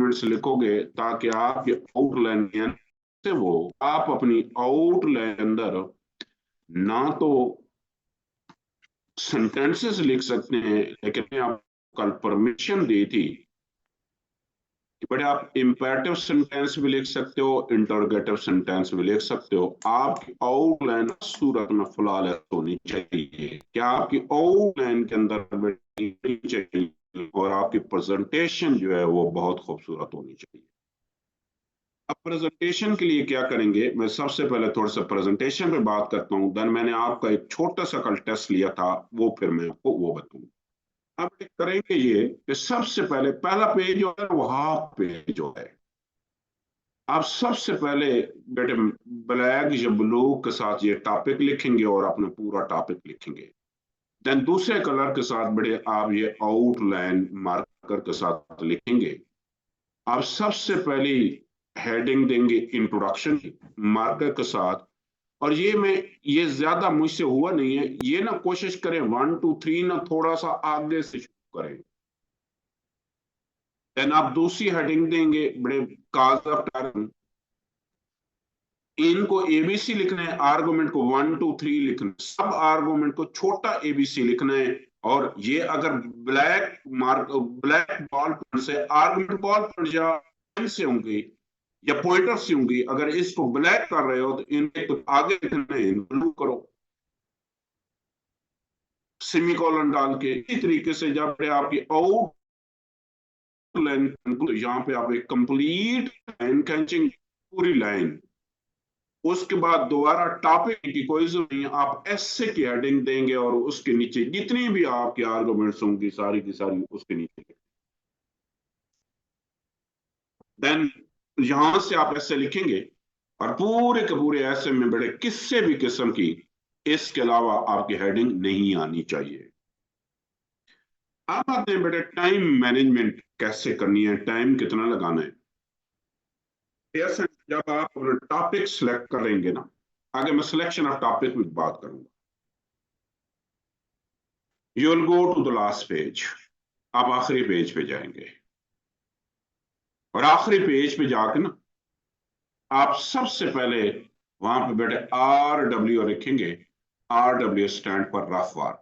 Arguments लिखोगे ताकि आपकी आउटलाइन से वो आप अपनी आउटलाइन अंदर ना तो सेंटेंसेस लिख सकते हैं, लेकिन आप कल परमिशन दी थी कि बड़े आप इंपेरेटिव सेंटेंस भी लिख सकते हो, इंटरोगेटिव सेंटेंस भी लिख सकते हो। आपकी आउटलाइन सूरत में फ्लॉलेस होनी चाहिए, क्या आपकी आउटलाइन के अंदर चाहिए और आपकी प्रेजेंटेशन जो है वो बहुत खूबसूरत होनी चाहिए। अब प्रेजेंटेशन के लिए क्या करेंगे, मैं सबसे पहले थोड़ा सा प्रेजेंटेशन पे बात करता हूँ, देन मैंने आपका एक छोटा सा कल टेस्ट लिया था, वो फिर मैं आपको वो बताऊंगा। अब करेंगे ये कि सबसे पहले पहला पेज जो है वो हाफ पेज जो है, आप सबसे पहले बेटे ब्लैक या ब्लू के साथ ये टॉपिक लिखेंगे और अपना पूरा टॉपिक लिखेंगे। देन दूसरे कलर के साथ बड़े आप ये आउटलाइन मार्कर के साथ लिखेंगे। आप सबसे पहली हेडिंग देंगे इंट्रोडक्शन मार्कर के साथ, और ये ज्यादा मुझसे हुआ नहीं है, ये ना कोशिश करें 1 2 3 ना थोड़ा सा आगे से शुरू करें। देन आप दूसरी हेडिंग देंगे बड़े काज ऑफ टर्म, इनको एबीसी लिखना है, आर्गुमेंट को 1 2 3 लिखना है, सब आर्गुमेंट को छोटा एबीसी लिखना है। और ये अगर ब्लैक बॉल पेन से आर्गुमेंट बॉल पेन या पेन से होंगे या पॉइंटर से होंगी, अगर इसको ब्लैक कर रहे हो तो इनके तो आगे लिखना है, ब्लू करो सेमीकोलन डाल के। इसी तरीके से जब आपकी आउटलाइन, तो यहाँ पे आप एक कंप्लीट लाइन खींचेंगे, पूरी लाइन। उसके बाद दोबारा टॉपिक की कोई जरूरत नहीं, आप एसे की हेडिंग देंगे और उसके नीचे जितनी भी आपकी आर्गुमेंट्स होंगी सारी की सारी उसके नीचे। देन यहां से आप ऐसे लिखेंगे और पूरे के पूरे ऐसे में बड़े किसी भी किस्म की इसके अलावा आपकी हेडिंग नहीं आनी चाहिए। अब आते हैं बेटे टाइम मैनेजमेंट कैसे करनी है, टाइम कितना लगाना है। ऐसे जब आप अपना टॉपिक सिलेक्ट करेंगे ना, आगे मैं सिलेक्शन ऑफ टॉपिक में बात करूंगा। You will go to the last page, आप आखिरी पेज पे जाएंगे और आखिरी पेज पे जाकर ना आप सबसे पहले वहां पे बैठे RW लिखेंगे। RW स्टैंड पर रफ वर्क,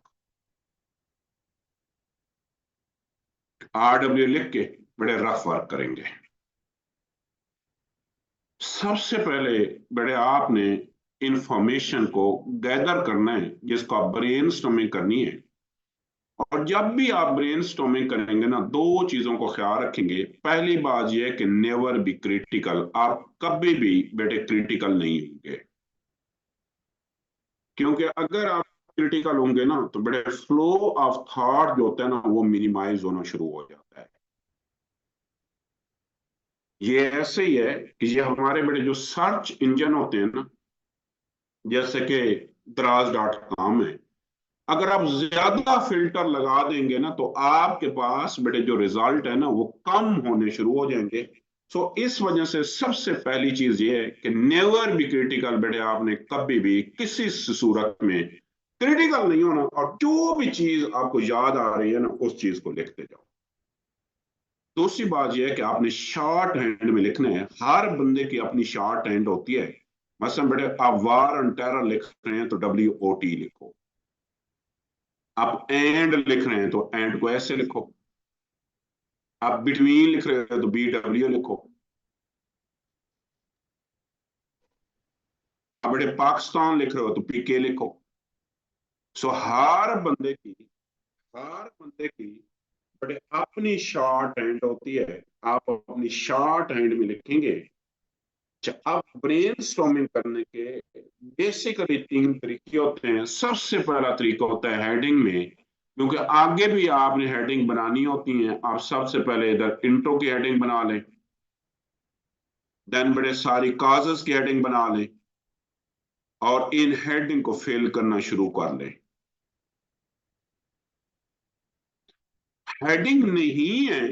RW लिख के बड़े रफ वर्क करेंगे। सबसे पहले बड़े आपने इंफॉर्मेशन को गैदर करना है जिसको आप ब्रेनस्टॉर्मिंग करनी है। और जब भी आप ब्रेनस्टॉर्मिंग करेंगे ना, दो चीजों को ख्याल रखेंगे। पहली बात यह है कि नेवर बी क्रिटिकल, आप कभी भी बेटे क्रिटिकल नहीं होंगे, क्योंकि अगर आप क्रिटिकल होंगे ना तो बड़े फ्लो ऑफ थॉट जो होता है ना वो मिनिमाइज होना शुरू हो जाता है। ये ऐसे ही है कि ये हमारे बड़े जो सर्च इंजन होते हैं ना, जैसे कि Draz.com है, अगर आप ज्यादा फिल्टर लगा देंगे ना तो आपके पास बेटे जो रिजल्ट है ना वो कम होने शुरू हो जाएंगे। सो इस वजह से सबसे पहली चीज ये है कि नेवर बी क्रिटिकल, बेटे आपने कभी भी किसी सूरत में क्रिटिकल नहीं होना, और जो भी चीज आपको याद आ रही है ना उस चीज को लिखते जाओ। दूसरी बात यह है कि आपने शॉर्ट हैंड में लिखना है, हर बंदे की अपनी शॉर्ट हैंड होती है। मसलन बेटे आप वार एंड टेरर लिख रहे हैं तो WOT लिखो, आप एंड लिख रहे हैं तो एंड को ऐसे लिखो, आप बिटवीन लिख रहे हो तो BW लिखो, आप बेटे पाकिस्तान लिख रहे हो तो PK लिखो। सो हर बंदे की बड़े अपनी शॉर्ट हैंड होती है, आप अपनी शॉर्ट हैंड में लिखेंगे। अब ब्रेन स्टॉर्मिंग करने के बेसिकली 3 तरीके होते हैं। सबसे पहला तरीका होता है हेडिंग में, क्योंकि आगे भी आपने हेडिंग बनानी होती है। आप सबसे पहले इधर इंट्रो की हेडिंग बना लें, देन बड़े सारी काजेस की हेडिंग बना लें और इन हेडिंग को फिल करना शुरू कर लें। हेडिंग नहीं है,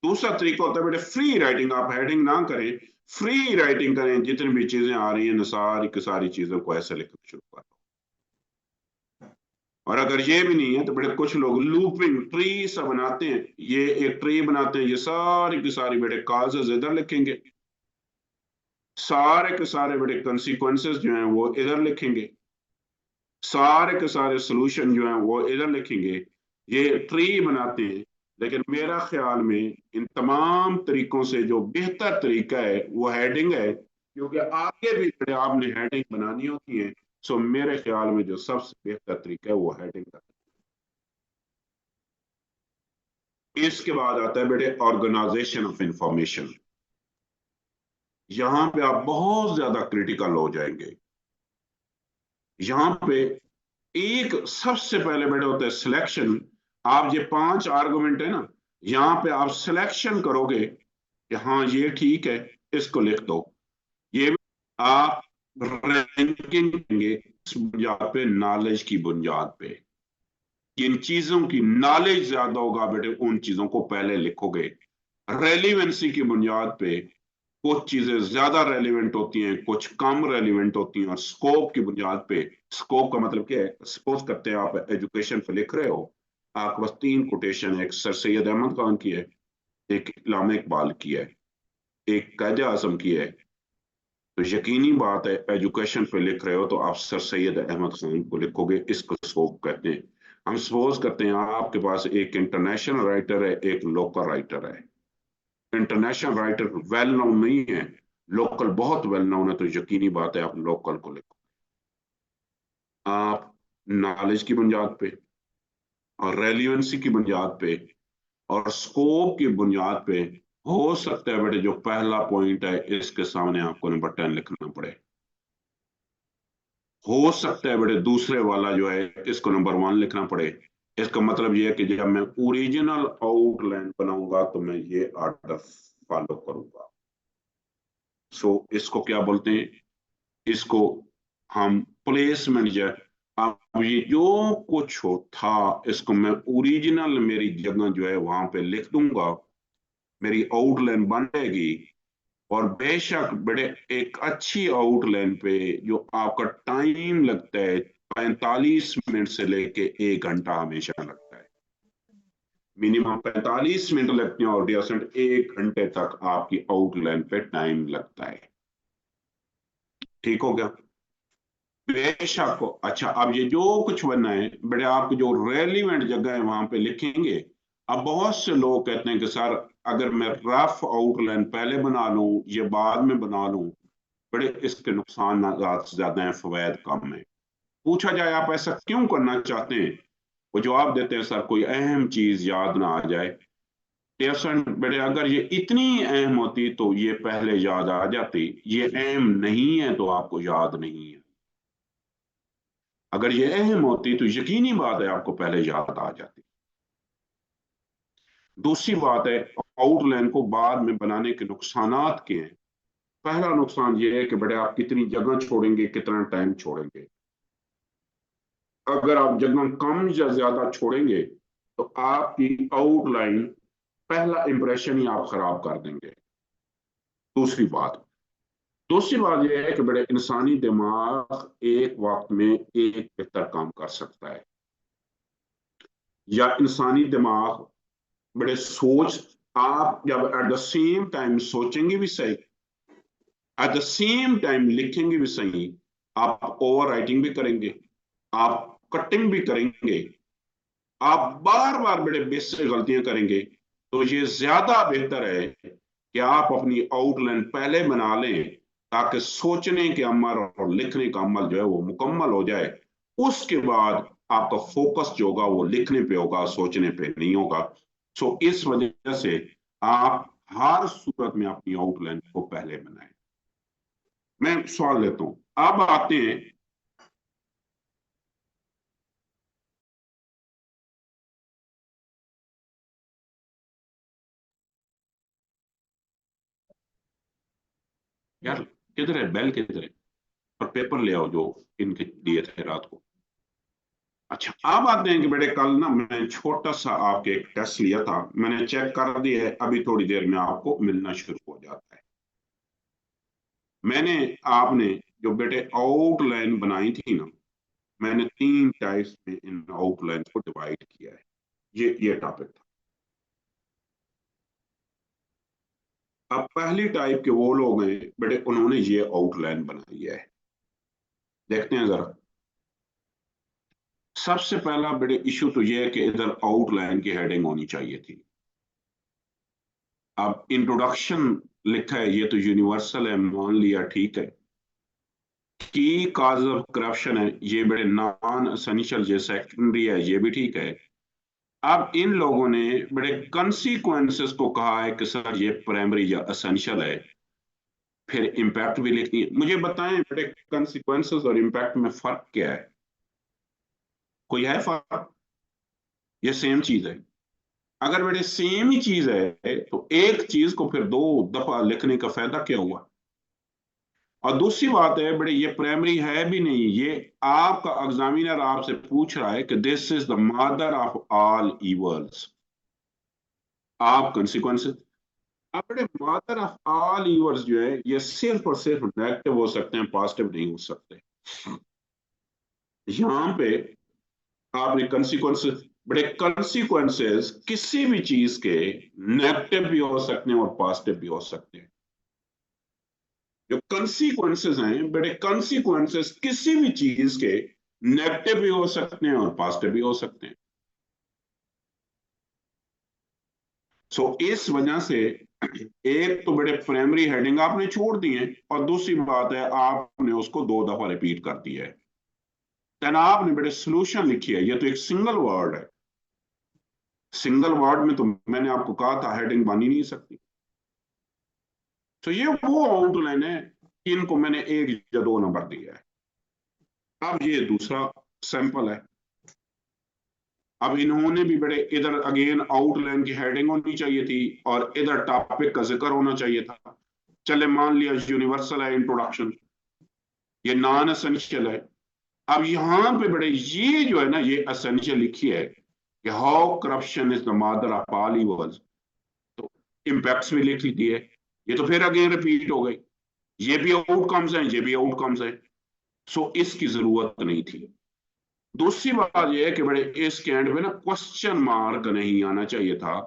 दूसरा तरीका होता है बेटे फ्री राइटिंग। आप हेडिंग ना करें, फ्री राइटिंग करें, जितनी भी चीजें आ रही हैं सारी की सारी चीजों को ऐसे लिखना शुरू कर दो। और अगर ये भी नहीं है तो बेटे कुछ लोग लूपिंग ट्री सा बनाते हैं, ये एक ट्री बनाते हैं, ये सारी की सारी बेटे काजेज इधर लिखेंगे, सारे के सारे बेटे कंसिक्वेंसेस जो हैं वो इधर लिखेंगे, सारे के सारे सॉल्यूशन जो हैं वो इधर लिखेंगे। ये ट्री बनाते हैं, लेकिन मेरा ख्याल में इन तमाम तरीकों से जो बेहतर तरीका है वो हेडिंग है, क्योंकि आगे भी बेटे आपने हेडिंग बनानी होती है। सो मेरे ख्याल में जो सबसे बेहतर तरीका है वो हेडिंग का। इसके बाद आता है बेटे ऑर्गेनाइजेशन ऑफ इंफॉर्मेशन। यहां पे आप बहुत ज्यादा क्रिटिकल हो जाएंगे। यहां पे एक सबसे पहले बेटे होता है सिलेक्शन। आप ये 5 आर्गुमेंट है ना, यहां पे आप सिलेक्शन करोगे कि हाँ ये ठीक है, इसको लिख दो। ये आप रैंकिंग करेंगे इस बुनियाद पे, नॉलेज की बुनियाद पे। किन चीजों की नॉलेज ज्यादा होगा बेटे उन चीजों को पहले लिखोगे। रेलिवेंसी की बुनियाद पे कुछ चीजें ज्यादा रेलिवेंट होती हैं, कुछ कम रेलिवेंट होती हैं। और स्कोप की बुनियाद पे, स्कोप का मतलब क्या है, सपोज करते हैं आप एजुकेशन पे लिख रहे हो, आपके पास 3 कोटेशन है, एक सर सैयद अहमद खान की है, एक इल्हाम इकबाल की है, एक कायदे आजम की है। तो यकीनी बात है एजुकेशन पे लिख रहे हो तो आप सर सैयद अहमद खान को लिखोगे, इसको स्कोप कहते हैं। हम सपोज करते हैं आपके पास एक इंटरनेशनल राइटर है, एक लोकल राइटर है। इंटरनेशनल राइटर वेल नोन नहीं है, लोकल बहुत वेल नोन है, तो यकीनी बात है आप लोकल को लिखो। आप नॉलेज की बुनियाद पे और रेलिवेंसी की बुनियाद पे और स्कोप की बुनियाद पे हो सकता है बेटे जो पहला पॉइंट है इसके सामने आपको नंबर 10 लिखना पड़े। हो सकता है बेटे दूसरे वाला जो है इसको नंबर 1 लिखना पड़े। इसका मतलब यह है कि जब मैं ओरिजिनल आउटलाइन बनाऊंगा तो मैं ये आर्डर फॉलो करूंगा। सो इसको क्या बोलते हैं, इसको हम प्लेसमेंट जो है, अब ये जो कुछ हो था इसको मैं ओरिजिनल मेरी जगह जो है वहां पे लिख दूंगा, मेरी आउटलाइन बन जाएगी। और बेशक बड़े एक अच्छी आउटलाइन पे जो आपका टाइम लगता है 45 मिनट से लेके 1 घंटा हमेशा लगता है, मिनिमम 45 मिनट लगते हैं और डिसेंट 1 घंटे तक आपकी आउटलाइन पे टाइम लगता है। ठीक हो गया। बेशक। अच्छा, अब ये जो कुछ बनना है बड़े आप जो रेलिवेंट जगह है वहां पे लिखेंगे। अब बहुत से लोग कहते हैं कि सर अगर मैं रफ आउटलाइन पहले बना लूं ये बाद में बना लूं, बड़े इसके नुकसान ज्यादा हैं, फवायद कम है। पूछा जाए आप ऐसा क्यों करना चाहते हैं, वो जवाब देते हैं सर कोई अहम चीज याद ना आ जाए। टेसन बेटे अगर ये इतनी अहम होती तो ये पहले याद आ जाती, ये अहम नहीं है तो आपको याद नहीं है। अगर ये अहम होती तो यकीनी बात है आपको पहले याद आ जाती। दूसरी बात है, आउटलाइन को बाद में बनाने के नुकसानात के हैं। पहला नुकसान ये है कि बड़े आप कितनी जगह छोड़ेंगे, कितना टाइम छोड़ेंगे। अगर आप जगह कम या ज्यादा छोड़ेंगे तो आपकी आउटलाइन पहला इंप्रेशन ही आप खराब कर देंगे। दूसरी बात दूसरी बात यह है कि बड़े इंसानी दिमाग एक वक्त में एक बेहतर काम कर सकता है, या इंसानी दिमाग बड़े सोच, आप जब एट द सेम टाइम सोचेंगे भी सही, एट द सेम टाइम लिखेंगे भी सही, आप ओवर राइटिंग भी करेंगे, आप कटिंग भी करेंगे, आप बार बार बड़े बेसिक गलतियां करेंगे, तो ये ज्यादा बेहतर है कि आप अपनी आउटलाइन पहले बना लें ताकि सोचने के अमल और लिखने का अमल जो है वो मुकम्मल हो जाए। उसके बाद आपका फोकस जो होगा वो लिखने पे होगा, सोचने पे नहीं होगा। सो इस वजह से आप हर सूरत में अपनी आउटलाइन को पहले बनाएं। मैं सवाल लेता हूं, अब आते हैं। यार किधर है बेल, किधर है? और पेपर ले आओ जो इनके दिए थे रात को। अच्छा, अब आते हैं कि बेटे कल ना मैं छोटा सा आपके एक टेस्ट लिया था, मैंने चेक कर दिया है, अभी थोड़ी देर में आपको मिलना शुरू हो जाता है। मैंने आपने जो बेटे आउटलाइन बनाई थी ना, मैंने 3 टाइप्स में इन आउटलाइन को डिवाइड किया है। ये टॉपिक था। अब पहली टाइप के वो लोग हैं बेटे, उन्होंने ये आउटलाइन बनाई है। देखते हैं जरा। सबसे पहला बड़े इशू तो ये है कि इधर आउटलाइन की हेडिंग होनी चाहिए थी। अब इंट्रोडक्शन लिखा है, ये तो यूनिवर्सल है, मान लिया, ठीक है। की काज ऑफ करप्शन है, ये बड़े नॉन एसेंशियल, ये सेकेंडरी है, ये भी ठीक है। अब इन लोगों ने बड़े कंसीक्वेंसेस को कहा है कि सर ये प्राइमरी या एसेंशियल है, फिर इम्पैक्ट भी लिखनी है। मुझे बताएं बेटे, कंसीक्वेंसेस और इम्पैक्ट में फर्क क्या है? कोई है फर्क? ये सेम चीज है? अगर बेटे सेम ही चीज है तो एक चीज को फिर 2 दफा लिखने का फायदा क्या हुआ? और दूसरी बात है बेटे, ये प्राइमरी है भी नहीं, ये आपका एग्जामिनर आपसे पूछ रहा है कि this is the mother of all evils. आप कंसिक्वेंसेस। अब बेटे मदर ऑफ ऑल इवल्स जो है, ये सिर्फ और सिर्फ नेगेटिव हो सकते हैं, पॉजिटिव नहीं हो सकते। यहां पे आपने कंसिक्वेंसेस, बड़े कंसिक्वेंसेस किसी भी चीज के नेगेटिव भी हो सकते हैं और पॉजिटिव भी हो सकते हैं। जो कंसिक्वेंसेस हैं बड़े, कंसिक्वेंसेस किसी भी चीज के नेगेटिव भी हो सकते हैं और पॉजिटिव भी हो सकते हैं। इस वजह से एक तो बड़े प्राइमरी हेडिंग आपने छोड़ दी है, और दूसरी बात है आपने उसको 2 दफा रिपीट कर दिया है। देन आपने बड़े सोल्यूशन लिखी है, ये तो एक सिंगल वर्ड है। सिंगल वर्ड में तो मैंने आपको कहा था हेडिंग बन ही नहीं सकती। तो ये वो आउटलाइन है इनको मैंने 1 या 2 नंबर दिया है। अब ये दूसरा सैंपल है। अब इन्होंने भी बड़े, इधर अगेन आउटलाइन की हेडिंग होनी चाहिए थी और इधर टॉपिक का जिक्र होना चाहिए था। चले मान लिया यूनिवर्सल है इंट्रोडक्शन, ये नॉन एसेंशियल है। अब यहां पे बड़े ये जो है ना, ये एसेंशियल लिखी है कि how corruption is the mother of all evils. तो इम्पैक्ट्स भी लिख दिए, ये तो फिर अगेन रिपीट हो गई। ये भी आउटकम्स हैं, ये भी आउटकम्स हैं। इसकी जरूरत नहीं थी। दूसरी बात यह है कि बड़े इसके एंड में ना क्वेश्चन मार्क नहीं आना चाहिए था।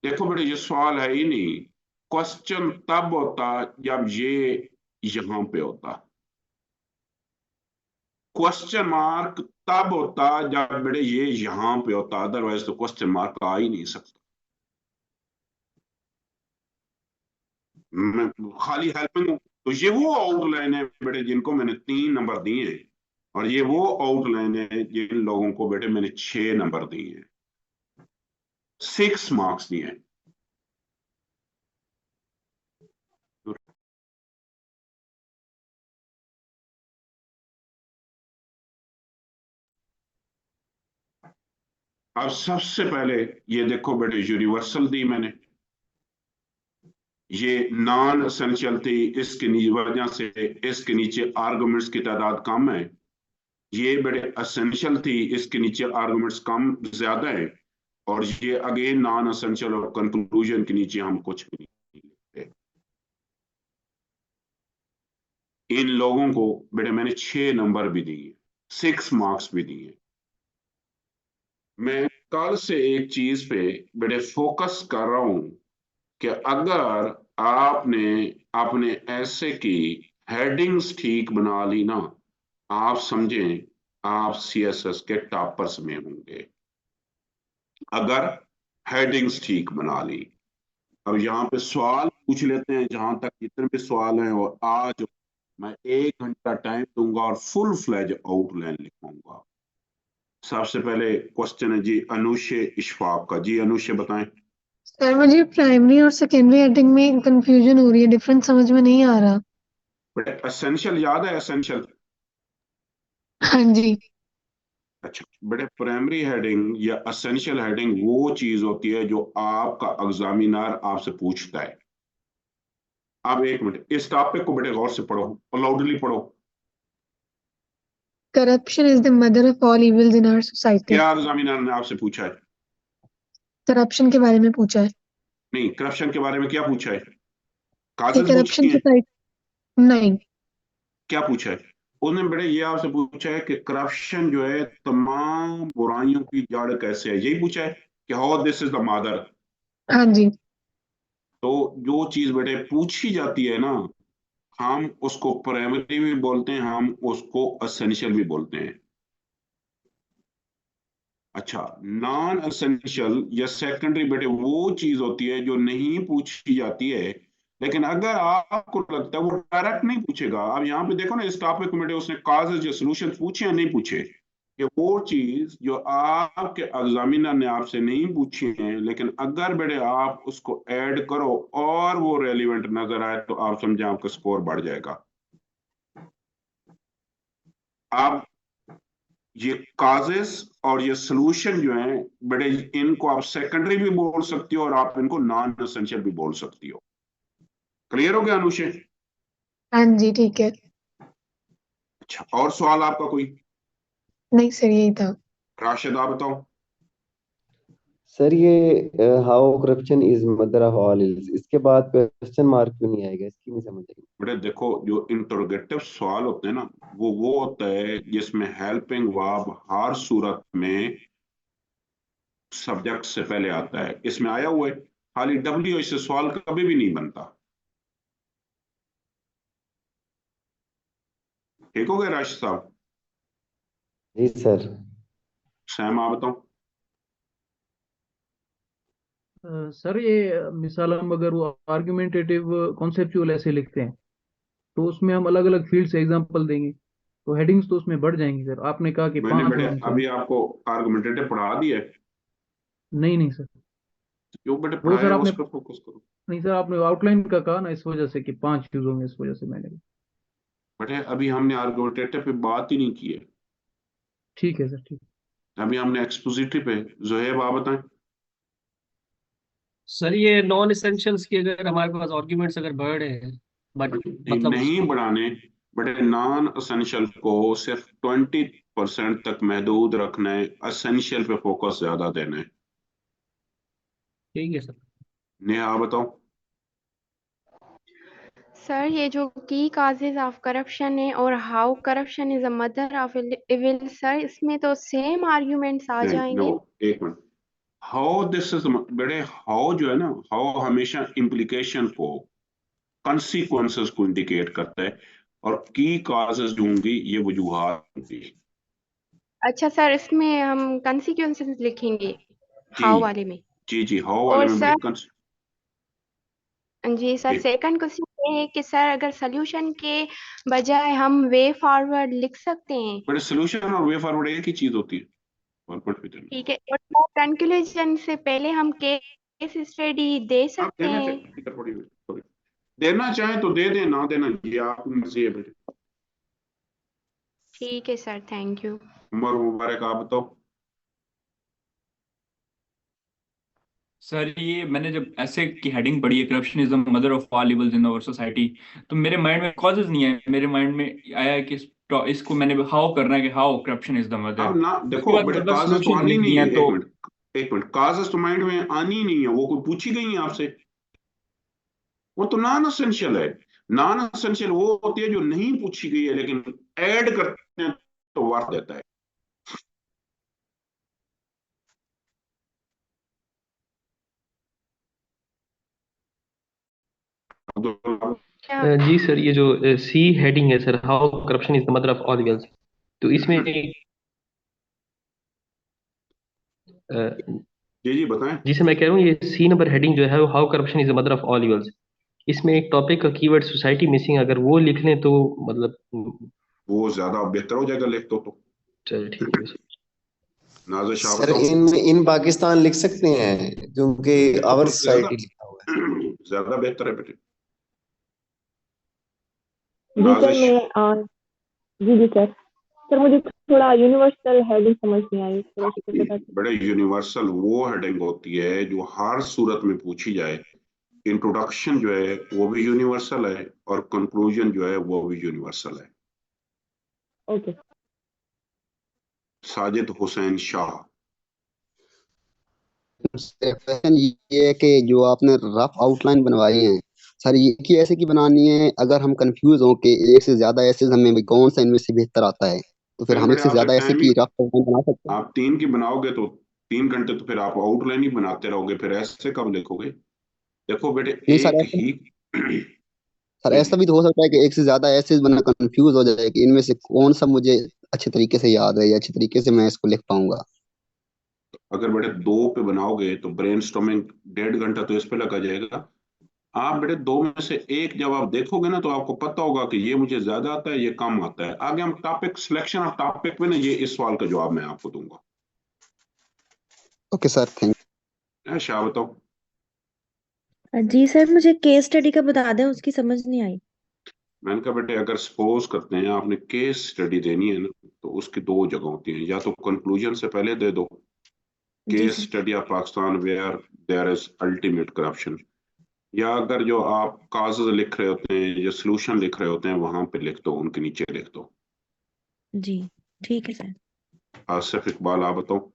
देखो बेटे, ये सवाल है ही नहीं। क्वेश्चन तब होता जब ये यहां पे होता। क्वेश्चन मार्क तब होता जब बेटे ये यहां पे होता, अदरवाइज तो क्वेश्चन मार्क आ ही नहीं सकता। मैं खाली हेल्पिंग हूं। तो ये वो आउटलाइन है बेटे जिनको मैंने 3 नंबर दिए हैं, और ये वो आउटलाइन है जिन लोगों को बेटे मैंने 6 नंबर दिए हैं, 6 मार्क्स दिए हैं। अब सबसे पहले ये देखो बेटे, यूनिवर्सल दी मैंने, ये नॉन एसेंशियल थी, इसके वजह से इसके नीचे आर्गुमेंट्स की तादाद कम है। ये बड़े एसेंशियल थी, इसके नीचे आर्गुमेंट्स कम ज्यादा है। और ये अगेन नॉन एसेंशियल, और कंक्लूजन के नीचे हम कुछ भी नहीं लिखते। इन लोगों को बेटे मैंने 6 नंबर भी दिए, 6 मार्क्स भी दिए। मैं कल से एक चीज पे बेटे फोकस कर रहा हूं कि अगर आपने अपने ऐसे की हेडिंग्स ठीक बना ली ना, आप समझें आप सीएसएस के टॉपर्स में होंगे, अगर हेडिंग्स ठीक बना ली। अब यहाँ पे सवाल पूछ लेते हैं, जहां तक जितने भी सवाल हैं, और आज मैं 1 घंटा टाइम दूंगा और फुल फ्लैज आउटलाइन लिखूंगा। सबसे पहले क्वेश्चन है जी अनुष्य इशफाक का। जी अनुष्य बताएं। सर मुझे प्राइमरी और सेकेंडरी हेडिंग में कंफ्यूजन हो रही है, डिफरेंस समझ में नहीं आ रहा। बट एसेंशियल याद है? एसेंशियल, हाँ जी। अच्छा बेटे, प्राइमरी हेडिंग या एसेंशियल हेडिंग वो चीज होती है जो आपका एग्जामिनर आपसे पूछता है। अब 1 मिनट, इस टॉपिक को बेटे गौर से पढ़ो और लाउडली पढ़ो। Corruption is the mother of all evils in our society. क्या एग्जामिनर ने आपसे पूछा है? करप्शन के बारे में पूछा है। नहीं, करप्शन के बारे में क्या पूछा है? कि कागज करप्शन पूछी है? सोसाइटी। नहीं। क्या पूछा है? उन्होंने बेटे ये आपसे पूछा है कि करप्शन जो है तमाम बुराइयों की जड़ कैसे है, यही पूछा है कि how this is the mother. हाँ जी। तो जो चीज बेटे पूछी जाती है ना, हम उसको प्राइमरी भी बोलते हैं, हम उसको असेंशियल भी बोलते हैं। अच्छा, नॉन एसेंशियल या सेकेंडरी बेटे वो चीज होती है जो नहीं पूछी जाती है, लेकिन अगर आपको लगता है वो डायरेक्ट नहीं पूछेगा। अब यहाँ पे देखो ना, इस टॉपिक में बेटे उसने काजेज या सॉल्यूशन पूछे या नहीं पूछे, कि वो चीज जो आपके एग्जामिनर ने आपसे नहीं पूछी है, लेकिन अगर बेटे आप उसको ऐड करो और वो रेलिवेंट नजर आए तो आप समझे आपका स्कोर बढ़ जाएगा। आप ये काजेस और ये सॉल्यूशन जो है बड़े, इनको आप सेकेंडरी भी बोल सकती हो और आप इनको नॉन एसेंशियल भी बोल सकती हो। क्लियर हो गया अनुषे? हाँ जी, ठीक है। अच्छा, और सवाल आपका कोई? नहीं सर, यही था। राशिद आप बताओ। सर ये how corruption is mother of all ills, इसके बाद क्वेश्चन मार्क क्यों नहीं आएगा, इसकी नहीं समझ आई। बेटे देखो, जो इंटरोगेटिव सवाल होते हैं ना, वो होता है जिसमें हेल्पिंग वर्ब हर सूरत में सब्जेक्ट से पहले आता है। इसमें आया हुआ है, खाली डब्ल्यू इससे सवाल कभी भी नहीं बनता। ठीक हो गया राशिद साहब? जी सर। सैम आप बताओ। सर ये मिसाल हम अगर वो आर्ग्यूमेंटेटिव कॉन्सेप्चुअल ऐसे लिखते हैं तो उसमें हम अलग अलग फील्ड से एग्जांपल देंगे, तो हेडिंग्स तो उसमें बढ़ जाएंगी सर। आपने कहा कि मैंने 5 बेटे होनी अभी चाहिए। आपको आर्गुमेंटेटिव पढ़ा दिया है, नहीं नहीं सर, जो बेटे वो पढ़ाया सर है आपने, उस पर फोकस करो। नहीं सर आपने आउटलाइन का कहा ना, इस वजह से कि 5 यूज होंगे, इस वजह से मैंने कहा। बेटे अभी हमने आर्गुमेंटेटिव पे बात ही नहीं की है, ठीक है सर, ठीक। अभी हमने एक्सपोजिटरी पे। जोहेब आप बताएं। सर ये नॉन एसेंशियल्स की अगर हमारे पास आर्ग्यूमेंट्स अगर बढ़े हैं, बट नहीं, मतलब नहीं उसको बढ़ाने, बेटे नॉन असेंशियल को सिर्फ 20% तक महदूद रखना है, असेंशियल पे फोकस ज्यादा देना है। ठीक है सर। नेहा आप बताओ। सर ये जो की काजेज ऑफ करप्शन है और how corruption is a mother of evil, sir इसमें तो सेम आर्ग्यूमेंट्स आ नहीं नो, जाएंगे। एक मिनट। हाउ दिस इज, बेटे हाउ जो है ना, हाउ हमेशा इम्प्लीकेशन को, कंसीक्वेंसेस को इंडिकेट करता है, और की काजेस जो होंगी ये वजूहात होंगी। अच्छा सर, इसमें हम कंसिक्वेंसेस लिखेंगे जी हाउ वाले में। जी जी, हाउ वाले और में सर, बेटे जी सर, जी। सेकंड क्वेश्चन ये है कि सर अगर सोल्यूशन के बजाय हम वे फॉरवर्ड लिख सकते हैं। बेटे सोल्यूशन और वे फॉरवर्ड एक ही चीज होती है, फॉरवर्ड भी देना। ठीक है, और कंक्लूजन से पहले हम केस स्टडी दे आप सकते देना हैं। चाहें थोड़ी देना चाहें तो दे दें, ना देना ये आपकी मर्जी है बेटे। ठीक है सर, थैंक यू। उमर मुबारक आप बताओ। सर ये मैंने जब ऐसे की हेडिंग पढ़ी है, corruption is the mother of all evils in our society, तो मेरे माइंड में कॉजेज नहीं आए, मेरे माइंड में आया है कि इसको मैंने हाउ करना है, कि हाउ करप्शन इज द अब मदर। ना उसके देखो बाद बेटे, जब तक काजेस तो सॉल्यूशंस आनी लिख नहीं दिए है, हैं तो। एक मिनट, काजेस तो माइंड में आनी ही नहीं है, वो कोई पूछी गई है आपसे, वो तो नॉन असेंशियल है। नॉन असेंशियल वो होती है जो नहीं पूछी गई है, लेकिन ऐड करते हैं तो वर्थ देता है। अब्दुल, क्या? जी सर, ये जो सी हेडिंग है sir, how corruption is the mother of all evils, तो इसमें जी जी बताएं। जी सर मैं कह रहा हूँ ये सी नंबर हेडिंग जो है, how corruption is the mother of all evils, इसमें एक टॉपिक का कीवर्ड सोसाइटी मिसिंग, अगर वो लिख लें तो मतलब वो ज्यादा बेहतर हो जाएगा लिख तो। चलो ठीक है सर। नाज़िर शाह सर बताओ। इन पाकिस्तान लिख सकते हैं क्योंकि आवर तो ज्यादा सोसाइटी लिखा हुआ है। ज्यादा बेहतर है बेटे। जी सर नाज़िर मैं जी सर। सर मुझे थोड़ा यूनिवर्सल हेडिंग समझ नहीं आई, थोड़ा सा कुछ बता सकते बड़े यूनिवर्सल वो हेडिंग होती है जो हर सूरत में पूछी जाए। इंट्रोडक्शन जो है वो भी यूनिवर्सल है, और कंक्लूजन जो है वो भी यूनिवर्सल है। हैं? ओके। साजिद हुसैन शाह। क्वेश्चन ये है कि जो आपने रफ आउटलाइन बनवाई है सर ये कि ऐसे की बनानी है, अगर हम कंफ्यूज हो कि एक से ज्यादा ऐसे हमें भी कौन सा इनमें से बेहतर आता है, तो फिर फिर हम एक बड़े से आपसे ज्यादा ऐसे टाइम की ही, रफ आउटलाइन बना सकते हैं। आप 3 की बनाओगे तो 3 घंटे तो फिर आप आउटलाइन ही बनाते रहोगे, फिर ऐसे कब लिखोगे? देखो बेटे, नहीं सर, एक ऐसा ही सर जी ऐसा जी, भी तो हो सकता है कि एक से ज्यादा ऐसे बंदा कंफ्यूज हो जाए कि इनमें से कौन सा मुझे अच्छे तरीके से याद है या अच्छे तरीके से मैं इसको लिख पाऊंगा। अगर बेटे 2 पे बनाओगे तो ब्रेनस्टॉर्मिंग 1.5 घंटा तो इस पे लगा जाएगा। आप बेटे 2 में से एक जब आप देखोगे ना तो आपको पता होगा कि ये मुझे ज्यादा आता है, ये कम आता है। आगे हम टॉपिक सिलेक्शन ऑफ टॉपिक में ना ये इस सवाल का जवाब मैं आपको दूंगा। ओके सर, थैंक शाह बताओ। जी सर, मुझे केस स्टडी का बता दें, उसकी समझ नहीं आई। मैंने कहा बेटे, अगर सपोज करते हैं आपने केस स्टडी देनी है ना, तो उसकी 2 जगह होती हैं। या तो कंक्लूजन से पहले दे दो, जी case sir. Study of Pakistan where there is ultimate corruption. या अगर जो आप काजेज लिख रहे होते हैं, जो सोल्यूशन लिख रहे होते हैं, वहां पे लिख दो, उनके नीचे लिख दो। जी ठीक है सर। आसिफ इकबाल, आप बताओ।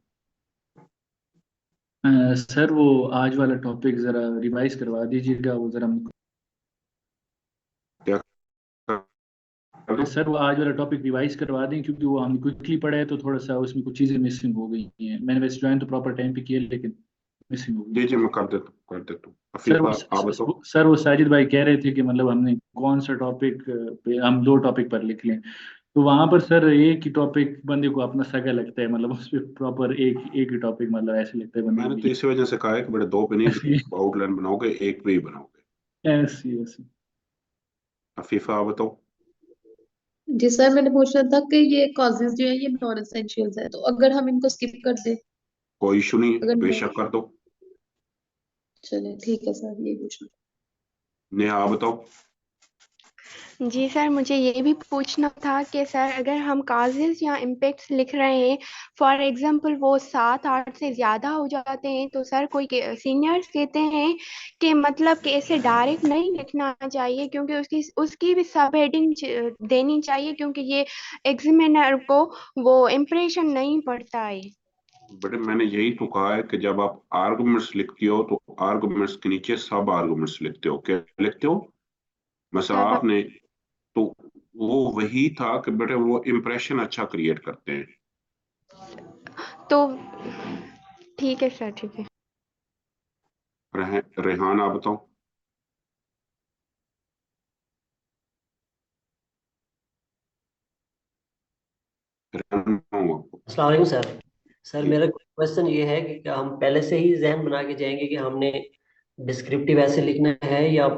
सर वो आज वाला टॉपिक जरा रिवाइज करवा दीजिएगा, वो जरा क्या कर दो? सर वो आज वाला टॉपिक रिवाइज करवा दें, क्योंकि वो हमने क्विकली पढ़ा है तो थोड़ा सा उसमें कुछ चीज़ें मिसिंग हो गई हैं। मैंने वैसे ज्वाइन तो प्रॉपर टाइम पे किया, लेकिन मिसिंग हो गई जी जी, थोड़ी मैं सी। कर देता हूँ। सर अफीफा, आप बताओ। सर वो साजिद भाई कह रहे थे कि मतलब हमने कौन सा टॉपिक पे हम 2 टॉपिक पर लिख लें, तो वहां पर सर एक ही टॉपिक बंदे को अपना सगा लगता है, मतलब उस पर प्रॉपर एक ही टॉपिक, मतलब ऐसे लगता है बंदे मैंने को तो इसी वजह से कहा है कि बड़े 2 पे नहीं आउटलाइन बनाओगे, एक पे ही बनाओगे। ऐसी ऐसी। अफीफा, आप बताओ। जी सर, मैंने पूछना था कि ये कॉजेज जो है ये नॉन एसेंशियल्स है, तो अगर हम इनको स्किप कर दें, कोई इशू नहीं, अगर बेशक कर दो। चले ठीक है सर, ये पूछना। नेहा, आप बताओ। जी सर, मुझे ये भी पूछना था कि सर अगर हम काजेज या इम्पैक्ट्स लिख रहे हैं, फॉर एग्जांपल वो 7-8 से ज़्यादा हो जाते हैं, तो सर कोई सीनियर्स कहते हैं कि मतलब कि ऐसे डायरेक्ट नहीं लिखना चाहिए, क्योंकि उसकी उसकी भी सब हेडिंग देनी चाहिए, क्योंकि ये एग्जामिनर को वो इम्प्रेशन नहीं पड़ता है। बेटे मैंने यही तो कहा है कि जब आप आर्गुमेंट्स लिखती हो तो आर्गुमेंट्स के नीचे सब आर्गुमेंट्स लिखते हो। क्या लिखते हो? मसला सब। आपने तो वो वही था कि बेटे वो इम्प्रेशन अच्छा क्रिएट करते हैं। तो ठीक है सर, ठीक है। रेहान, आप बताओ। रेहान, बताऊं आपको? अस्सलाम वालेकुम सर। सर जी मेरा क्वेश्चन ये है कि क्या हम पहले से ही जहन बना के जाएंगे कि हमने डिस्क्रिप्टिव ऐसे लिखना है, या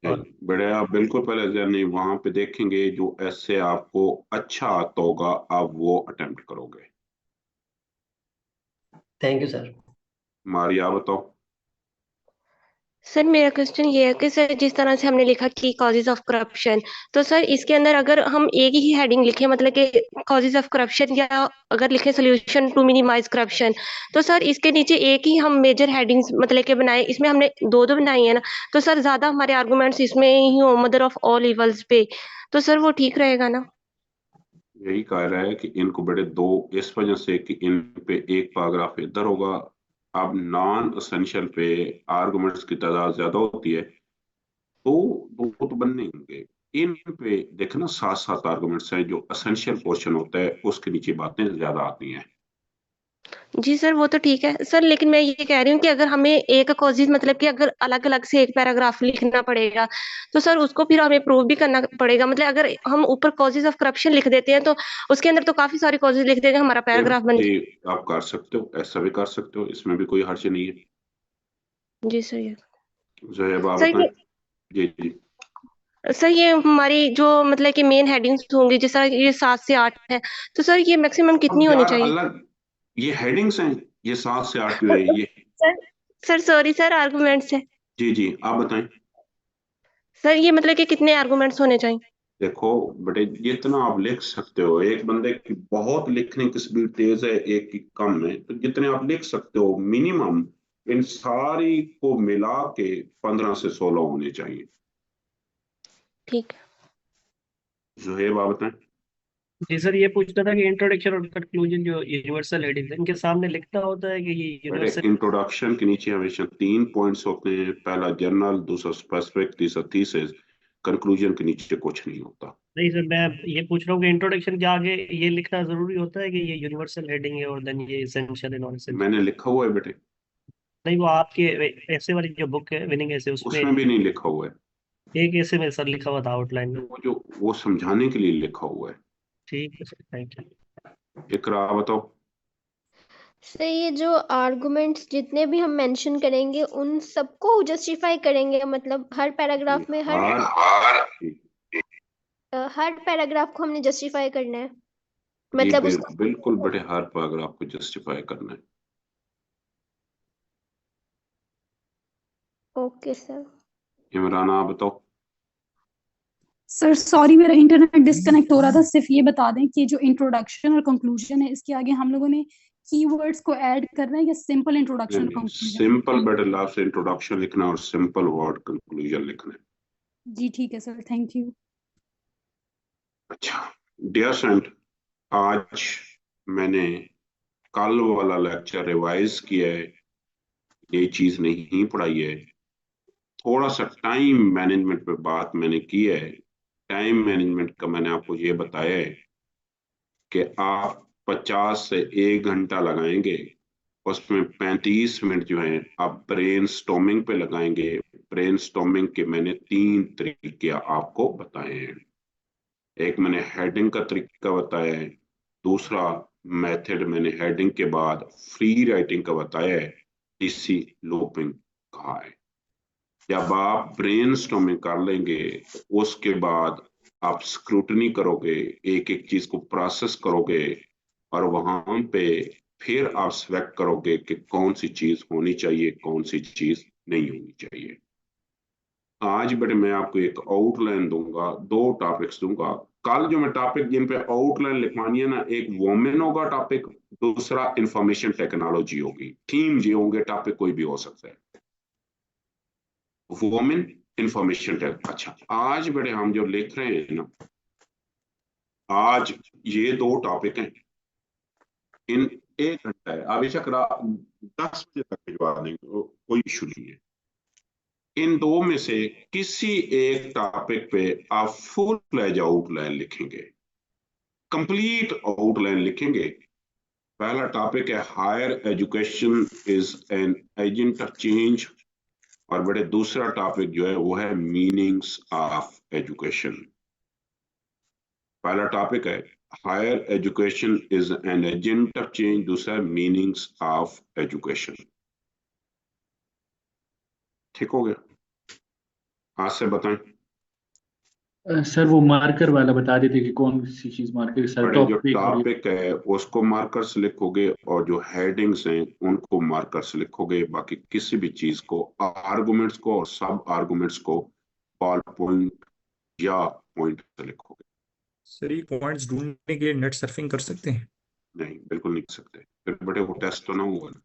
नहीं बेटे, आप बिल्कुल पहले से नहीं, वहां पे देखेंगे जो ऐसे आपको अच्छा आता होगा आप वो अटेम्प्ट करोगे। Thank you sir. मारिया, आप बताओ। सर मेरा क्वेश्चन ये है कि सर जिस तरह से हमने लिखा कि कॉजेज ऑफ करप्शन, तो सर इसके अंदर अगर हम एक ही हेडिंग लिखें, मतलब कि कॉजेज ऑफ करप्शन, या अगर लिखें सोल्यूशन टू मिनिमाइज करप्शन, तो सर इसके नीचे एक ही हम मेजर हेडिंग्स मतलब कि बनाए, इसमें हमने दो दो बनाई है ना, तो सर ज्यादा हमारे आर्गुमेंट्स इसमें ही हो मदर ऑफ ऑल इवल्स पे, तो सर वो ठीक रहेगा ना? यही कह रहा है कि इनको बड़े 2 इस वजह से कि इन पे एक पैराग्राफ इधर होगा। अब नॉन एसेंशियल पे आर्गुमेंट्स की तादाद ज्यादा होती है, तो 2 तो बनने होंगे। इन पे देखना 7-7 आर्गुमेंट्स हैं, जो एसेंशियल पोर्शन होता है उसके नीचे बातें ज्यादा आती हैं। जी सर, वो तो ठीक है सर, लेकिन मैं ये कह रही हूँ कि अगर हमें एक कॉजेज मतलब कि अगर अलग अलग से एक पैराग्राफ लिखना पड़ेगा, तो सर उसको फिर हमें प्रूव भी करना पड़ेगा। मतलब अगर हम ऊपर कॉजेज ऑफ करप्शन लिख देते हैं, तो उसके अंदर तो काफी सारे कॉजेज लिख देंगे, हमारा ये पैराग्राफ बन ये आप कर सकते हो, ऐसा भी कर सकते हो, इसमें भी कोई हर्ज नहीं है। जी सर। ये जोहेब, आप सर बताएं। ये जी जी। सर ये हमारी जो मतलब कि मेन हेडिंग्स होंगी, जैसा ये 7 से 8 है, तो सर ये मैक्सिमम कितनी अब होनी यार चाहिए? अलग, ये हेडिंग्स हैं, ये 7 से 8 क्यों है ये? Sir sir sorry sir, arguments है। जी जी, आप बताएं। सर ये मतलब कि कितने आर्गुमेंट्स होने चाहिए? देखो बेटे, जितना आप लिख सकते हो, एक बंदे की बहुत लिखने की स्पीड तेज है, एक की कम है, तो जितने आप लिख सकते हो मिनिमम इन सारी को मिला के 15 से 16 होने चाहिए। ठीक है। जोहेब, आप बताएं। जी सर, ये पूछना था कि इंट्रोडक्शन और कंक्लूजन जो यूनिवर्सल हेडिंग है, इनके सामने लिखना होता है कि ये बेटे यूनिवर्सल। इंट्रोडक्शन के नीचे हमेशा 3 पॉइंट्स होते हैं, पहला जनरल, दूसरा स्पेसिफिक, तीसरा थीसिस। कंक्लूजन के नीचे कुछ नहीं होता। नहीं सर, मैं ये पूछ रहा हूँ कि इंट्रोडक्शन के आगे ये लिखना जरूरी होता है कि ये यूनिवर्सल हेडिंग है और देन ये एसेंशियल एंड नॉन एसेंशियल। मैंने लिखा हुआ है बेटे, नहीं, वो आपके ऐसे वाली जो बुक है विनिंग ऐसे, उसमें उसमें भी नहीं लिखा हुआ है। एक ऐसे में सर लिखा हुआ था आउटलाइन में। वो समझाने के लिए लिखा हुआ है। ठीक है सर, थैंक यू। इकरा बताओ। सर ये जो आर्गुमेंट्स जितने भी हम मेंशन करेंगे उन सबको जस्टिफाई करेंगे, मतलब हर पैराग्राफ में हर पैराग्राफ को हमने जस्टिफाई करना है, जी मतलब उसको। बिल्कुल बेटे, हर पैराग्राफ को जस्टिफाई करना है। Okay sir. इमरान आप बताओ। सर सॉरी, मेरा इंटरनेट डिस्कनेक्ट हो रहा था। सिर्फ ये बता दें कि जो इंट्रोडक्शन और कंक्लूजन है, इसके आगे हम लोगों ने कीवर्ड्स को ऐड करना है या सिंपल इंट्रोडक्शन कंक्लूजन? सिंपल बेटे, लास्ट इंट्रोडक्शन लिखना और सिंपल वर्ड कंक्लूजन लिखना है। जी ठीक है सर, थैंक यू। अच्छा डियर स्टूडेंट, आज मैंने कल वाला लेक्चर रिवाइज किया है, ये चीज नहीं पढ़ाई है। थोड़ा सा टाइम मैनेजमेंट पे बात मैंने की है। टाइम मैनेजमेंट का मैंने आपको ये बताया है कि आप 50 से 1 घंटा लगाएंगे, उसमें 35 मिनट जो है आप ब्रेन स्टॉर्मिंग पे लगाएंगे। ब्रेन स्टॉर्मिंग के मैंने 3 तरीके आपको बताए हैं। एक मैंने हेडिंग का तरीका बताया है, दूसरा मेथड मैंने हेडिंग के बाद फ्री राइटिंग का बताया है, डीसी लूपिंग कहा है। जब आप ब्रेन स्टॉर्मिंग कर लेंगे, उसके बाद आप स्क्रूटनी करोगे, एक एक चीज को प्रोसेस करोगे और वहां पे फिर आप सिलेक्ट करोगे कि कौन सी चीज होनी चाहिए, कौन सी चीज नहीं होनी चाहिए। आज बेटे मैं आपको एक आउटलाइन दूंगा, 2 टॉपिक्स दूंगा। कल जो मैं टॉपिक जिन पे आउटलाइन लिखवानी है ना, एक वोमेन होगा टॉपिक, दूसरा इंफॉर्मेशन टेक्नोलॉजी होगी। थीम ये होंगे, टॉपिक कोई भी हो सकता है। Women, information tech. अच्छा आज बेटे हम जो लिख रहे हैं ना, आज ये 2 टॉपिक हैं, इन 1 घंटा है। आप बेशक 10 बजे तक भिजवा देंगे, कोई इशू नहीं है। इन 2 में से किसी एक टॉपिक पे आप फुल फ्लैज आउटलाइन लिखेंगे, कंप्लीट आउटलाइन लिखेंगे। पहला टॉपिक है higher education is an agent of change, और बड़े दूसरा टॉपिक जो है वो है मीनिंग्स ऑफ एजुकेशन। पहला टॉपिक है higher education is an agent of change, दूसरा मीनिंग्स ऑफ एजुकेशन। ठीक हो गया? आज से बताएं। सर वो मार्कर वाला बता देते कि कौन सी चीज मार्कर सर बड़े जो टॉपिक और टॉपिक है उसको मार्कर से लिखोगे, और जो हेडिंग्स हैं उनको मार्कर से लिखोगे। बाकी किसी भी चीज को, आर्गुमेंट्स को और सब आर्गुमेंट्स को बॉल पॉइंट या पॉइंट से लिखोगे। सर ये पॉइंट्स ढूंढने के लिए नेट सर्फिंग कर सकते हैं? नहीं बिल्कुल नहीं कर सकते, फिर बड़े वो टेस्ट तो ना हुआ ना।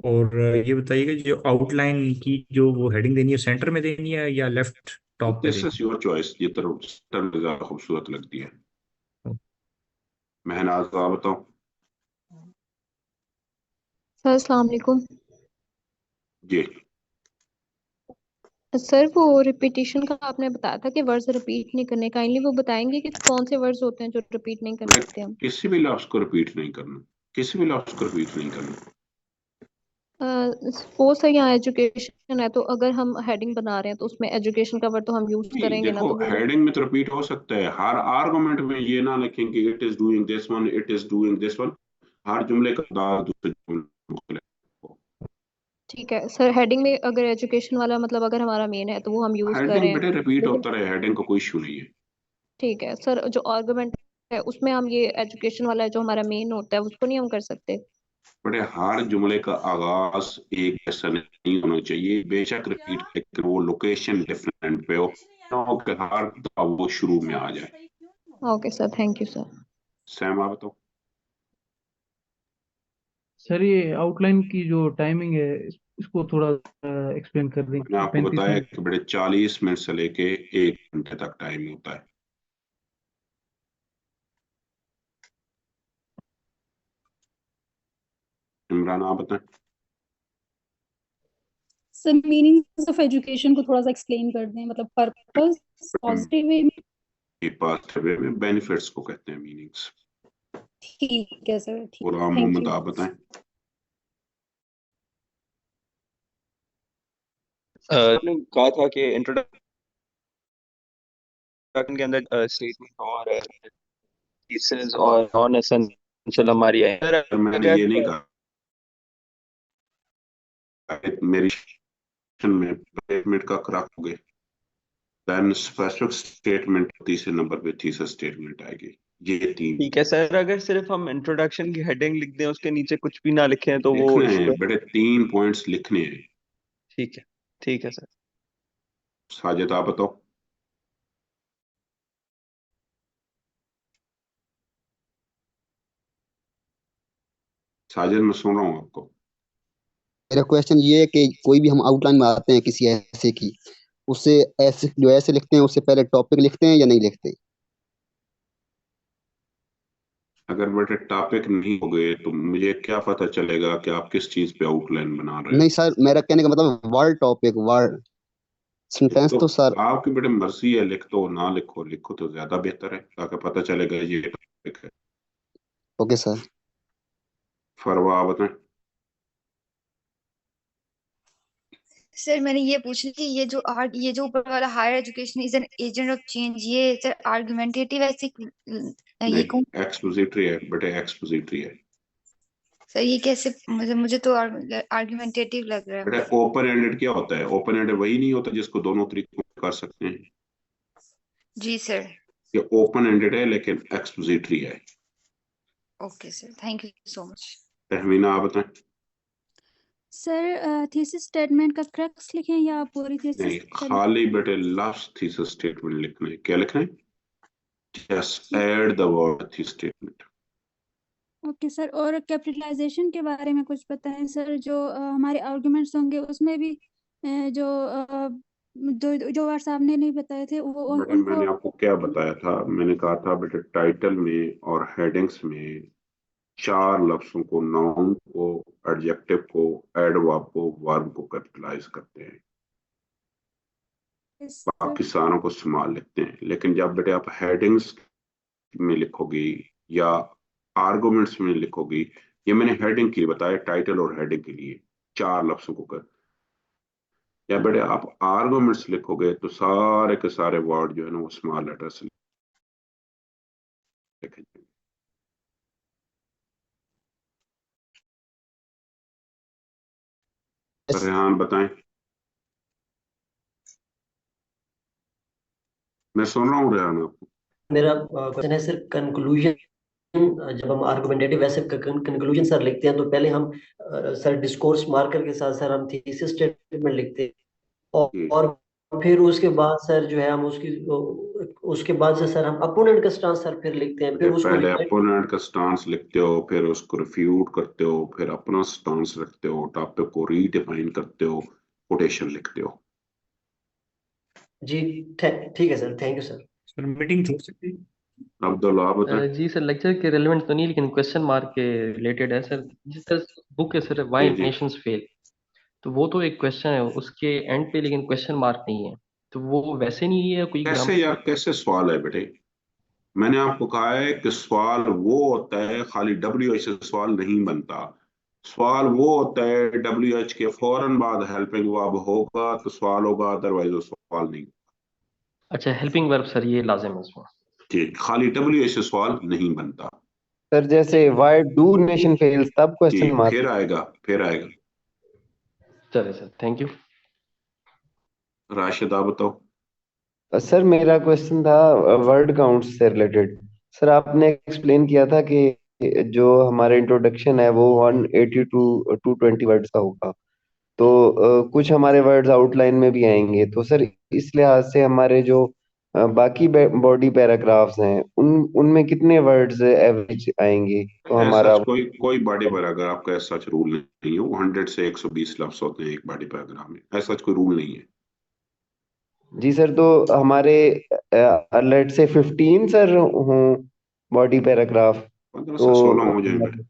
और ये बताइएगा, जो आउटलाइन की जो वो हेडिंग देनी है, सेंटर में देनी है या लेफ्ट टॉप पे दिस देनी इज योर चॉइस, ये तरफ ज्यादा खूबसूरत लगती है। महनाज आप बताओ। सर अस्सलाम वालेकुम। जी सर वो रिपीटिशन का आपने बताया था कि वर्ड्स रिपीट नहीं करने, काइंडली वो बताएंगे कि कौन से वर्ड्स होते हैं जो रिपीट नहीं कर सकते हम? किसी भी लफ्ज को रिपीट नहीं करना, किसी भी लफ्ज को रिपीट नहीं करना। सपोज है यहाँ एजुकेशन है, तो अगर हम हेडिंग बना रहे हैं तो उसमें एजुकेशन का वर्ड तो हम यूज नहीं करेंगे ना, देखो, तो वो हेडिंग में तो रिपीट हो सकता है। हर आर्गुमेंट में ये ना लिखें कि it is doing this one, it is doing this one. हर जुमले का अंदाज दूसरे जुमले में मुख्तलिफ हो। ठीक है सर। हेडिंग में अगर एजुकेशन वाला मतलब अगर हमारा मेन है तो वो हम यूज हेडिंग करें, बेटे रिपीट लेकिन होता रहे, हेडिंग का कोई इशू नहीं है। ठीक है सर, जो आर्गुमेंट है उसमें हम ये एजुकेशन वाला जो हमारा मेन होता है उसको नहीं हम कर सकते? बड़े हर जुमले का आगाज एक जैसा नहीं होना चाहिए, बेशक रिपीट, लेकिन वो लोकेशन डिफरेंट पे हो, ना हो कि हर दफा वो शुरू में आ जाए। Okay sir, thank you sir. Sam आप बताओ। सर ये आउटलाइन की जो टाइमिंग है इसको थोड़ा एक्सप्लेन कर दें। मैंने आपको 35 बताया मिनट कि बड़े 40 मिनट से लेके 1 घंटे तक टाइम होता है। इमरान आप बताएं। सर मीनिंग्स ऑफ एजुकेशन को थोड़ा सा एक्सप्लेन कर दें, मतलब पर्पस पॉजिटिव वे में। पॉजिटिव वे में बेनिफिट्स को कहते हैं मीनिंग्स। ठीक है सर, ठीक है, गुलाम थैंक मोहम्मद यू। आप बताएं। आपने कहा था कि इंट्रोडक्शन के अंदर स्टेटमेंट और थीसिस और नॉन एसेंशियल हमारी है। सर मैंने ये नहीं कहा, मेरी में स्टेटमेंट का कराओगे देन स्पेसिफिक स्टेटमेंट तीसरे नंबर पे थीसिस स्टेटमेंट आएगी। ये तीन ठीक है सर, अगर सिर्फ हम इंट्रोडक्शन की हेडिंग लिख दें, उसके नीचे कुछ भी ना लिखें तो वो लिखने इस हैं पे। बेटे, 3 पॉइंट्स लिखने हैं। ठीक है सर। साजिद आप बताओ। साजिद मैं सुन रहा हूँ आपको। मेरा क्वेश्चन ये है कि कोई भी हम आउटलाइन में आते हैं किसी ऐसे की, उससे ऐसे जो ऐसे लिखते हैं उससे पहले टॉपिक लिखते हैं या नहीं लिखते? अगर बेटे टॉपिक नहीं हो गए तो मुझे क्या पता चलेगा कि आप किस चीज पे आउटलाइन बना रहे नहीं हैं। सर, मेरा कहने का मतलब वर्ड टॉपिक, वर्ड सेंटेंस तो सर। आपकी बेटे मर्जी है, लिख दो ना लिखो, लिखो तो ज्यादा बेहतर है ताकि पता चलेगा ये टॉपिक है। Okay sir. फरवा आप बताएं। सर मैंने ये पूछा कि ये जो ऊपर वाला higher education is an agent of change, ये सर आर्गुमेंटेटिव ऐसे ये नहीं, कौन एक्सपोजिटरी है बेटे, एक्सपोजिटरी है सर, ये कैसे? मुझे तो आर्गुमेंटेटिव लग रहा है। बेटा। ओपन एंडेड क्या होता है? ओपन एंडेड वही नहीं होता जिसको दोनों तरीकों से कर सकते हैं। जी सर। ये ओपन एंडेड है लेकिन एक्सपोजिटरी है। Okay sir, thank you so much. Tahmina आप बताएं। सर थीसिस स्टेटमेंट का क्रक्स लिखें या पूरी नहीं, थीसिस? खाली बेटे लास्ट थीसिस स्टेटमेंट लिखना है। क्या लिखना है? Just add the word thesis statement. Okay sir, और कैपिटलाइजेशन के बारे में कुछ बताएं सर। जो हमारे आर्गुमेंट्स होंगे उसमें भी जो वर्ड्स आपने नहीं बताए थे वो बेटे उनको। मैंने आपको क्या बताया था? मैंने कहा था बेटे टाइटल में और हेडिंग्स में 4 लफ्जों को, नाउन को, एडजेक्टिव को, एडवर्ब को, वर्ब को कैपिटलाइज करते हैं, बाकी सारों को स्मॉल लिखते हैं। लेकिन जब बेटे आप हेडिंग्स में लिखोगी या आर्गुमेंट्स में लिखोगी, ये मैंने हेडिंग के लिए बताया, टाइटल और हेडिंग के लिए 4 लफ्जों को कर। या बेटे आप आर्गुमेंट्स लिखोगे तो सारे के सारे वर्ड जो है ना वो स्मॉल लेटर से लिखे जाएंगे। रेहान बताएं। मैं सुन रहा हूँ रेहान आपको। मेरा क्वेश्चन है सर, कंक्लूजन जब हम आर्गुमेंटेटिव ऐसे कंक्लूजन सर लिखते हैं तो पहले हम सर डिस्कोर्स मार्कर के साथ सर हम थीसिस स्टेटमेंट लिखते हैं और फिर उसके बाद सर जो है हम उसके बाद से सर हम अपोनेंट का स्टांस सर फिर लिखते हैं, फिर उसको पहले अपोनेंट का स्टांस लिखते हो, फिर उसको रिफ्यूट करते हो, फिर अपना स्टांस रखते हो, टॉपिक को रीडिफाइन करते हो, कोटेशन लिखते हो। जी ठीक है sir, thank you sir. Sir meeting हो सकती है। अब्दुल्ला आप बताएं। जी सर, लेक्चर के रेलेवेंट तो नहीं लेकिन क्वेश्चन मार्क के रिलेटेड है सर। जिस तरह बुक है सर, व्हाई नेशंस फेल, तो वो तो एक क्वेश्चन है उसके एंड पे, लेकिन क्वेश्चन मार्क नहीं है, तो वो वैसे नहीं है कोई कैसे ग्रामर? यार, कैसे सवाल है बेटे? मैंने आपको कहा है कि सवाल वो होता है, खाली WH से सवाल नहीं बनता। सवाल वो होता है WH के फौरन बाद हेल्पिंग वर्ब होगा तो सवाल होगा, अदरवाइज वो सवाल नहीं। अच्छा, हेल्पिंग वर्ब सर ये लाजिम है इसमें। ठीक, खाली WH से सवाल नहीं बनता। सर जैसे व्हाई डू नेशन फेल्स तब क्वेश्चन मार्क फिर आएगा, फिर आएगा। चलिए सर, थैंक यू। राशिद आप बताओ। सर मेरा क्वेश्चन था वर्ड काउंट से रिलेटेड। सर आपने एक्सप्लेन किया था कि जो हमारा इंट्रोडक्शन है वो 180 टू 220 वर्ड्स का होगा, तो कुछ हमारे वर्ड्स आउटलाइन में भी आएंगे, तो सर इस लिहाज से हमारे जो बाकी बॉडी पैराग्राफ्स हैं उनमें कितने वर्ड्स एवरेज आएंगे तो हमारा? ऐसा कोई बॉडी पैराग्राफ का ऐसा रूल नहीं है। वो 100 से 120 लफ्ज होते हैं एक बॉडी पैराग्राफ में, ऐसा कोई रूल नहीं है। जी सर, तो हमारे लेट से 15 सर हों बॉडी पैराग्राफ 15 तो से 16 हो जाए बेटे।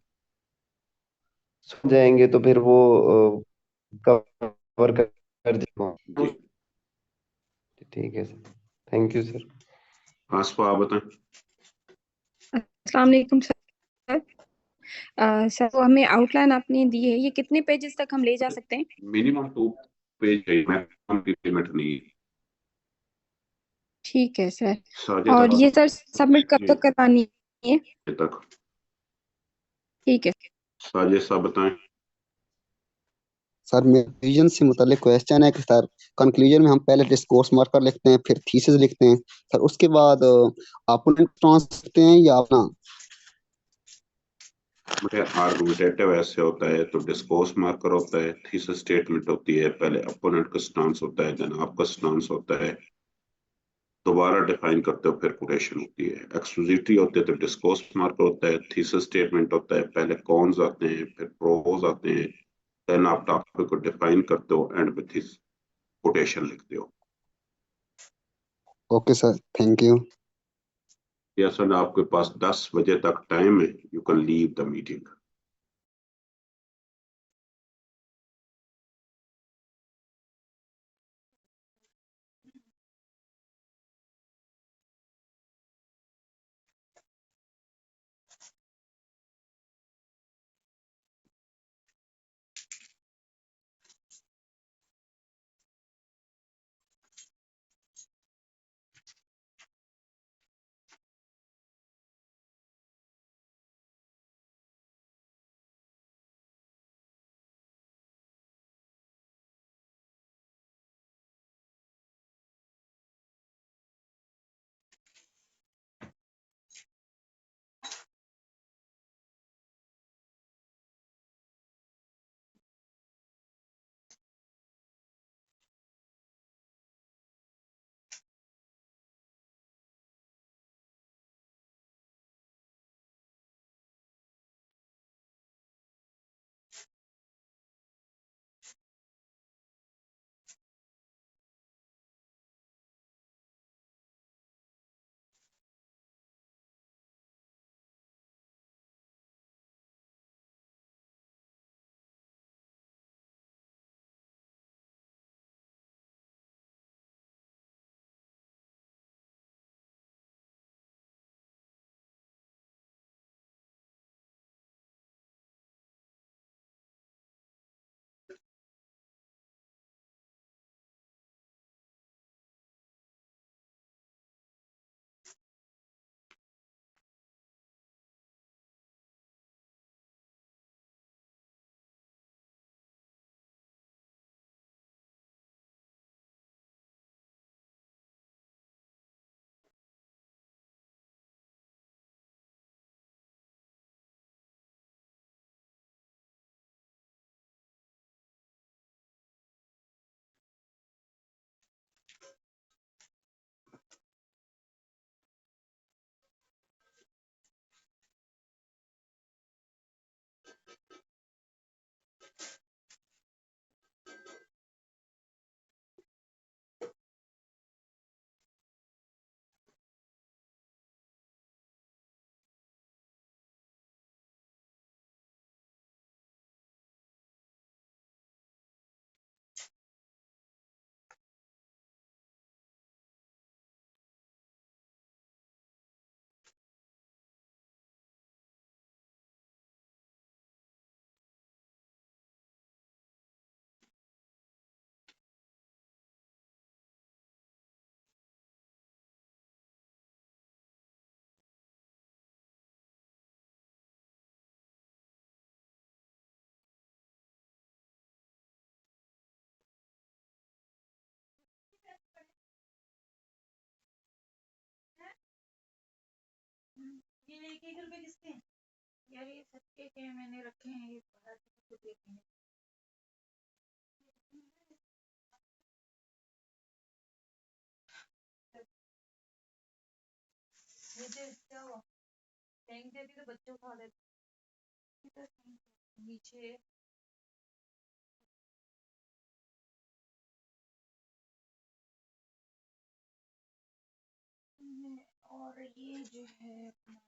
सुन जाएंगे तो फिर वो कवर कर देगा। जी ठीक है सर, थैंक यू सर। आसफा आप बताएं। अस्सलाम वालेकुम सर। सर वो हमें आउटलाइन आपने दी है, ये कितने पेजेस तक हम ले जा सकते हैं? मिनिमम 2 पेज है, मैक्सिमम की लिमिट नहीं है। ठीक है सर। साजिद और ये आप सर सबमिट कब जी तक करवानी है? तक। ठीक है। साजिद साहब बताएं। सर कंक्लूजन से मुतालिक क्वेश्चन है कि सर कंक्लूजन में हम पहले डिस्कोर्स मार्कर लिखते हैं, फिर थीसिस लिखते हैं सर, उसके बाद अपोनेंट ट्रांस लिखते हैं या अपना? मुझे आर्गुमेंटेटिव ऐसे होता है तो डिस्कोर्स मार्कर होता है, थीसिस स्टेटमेंट होती है, पहले अपोनेंट का स्टांस होता है, देन आपका स्टांस होता है, दोबारा डिफाइन करते हो, फिर कोटेशन होती है। एक्सक्लूसिविटी होती है तो डिस्कोर्स मार्कर होता है, थीसिस स्टेटमेंट होता है, पहले कॉन्स आते हैं, फिर प्रोज आते हैं, देन आप टॉपिक को डिफाइन करते हो, एंड विथ कोटेशन लिखते हो। Okay sir, thank you. Yes sir, आपके पास 10 बजे तक टाइम है, you can leave the meeting. ये 1-1 रुपए किसके हैं? यार ये सबके के मैंने रखे हैं, ये बाहर से देखेंगे। नीचे क्या हुआ? फेंक देती तो बच्चे उठा लेते। नीचे और ये जो है अपना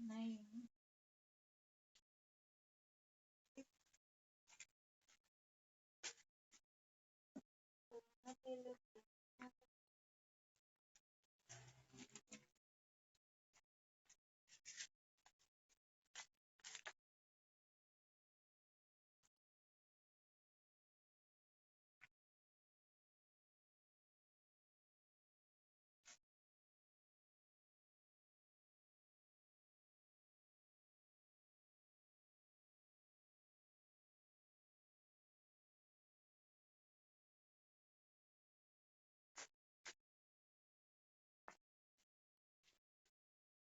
नहीं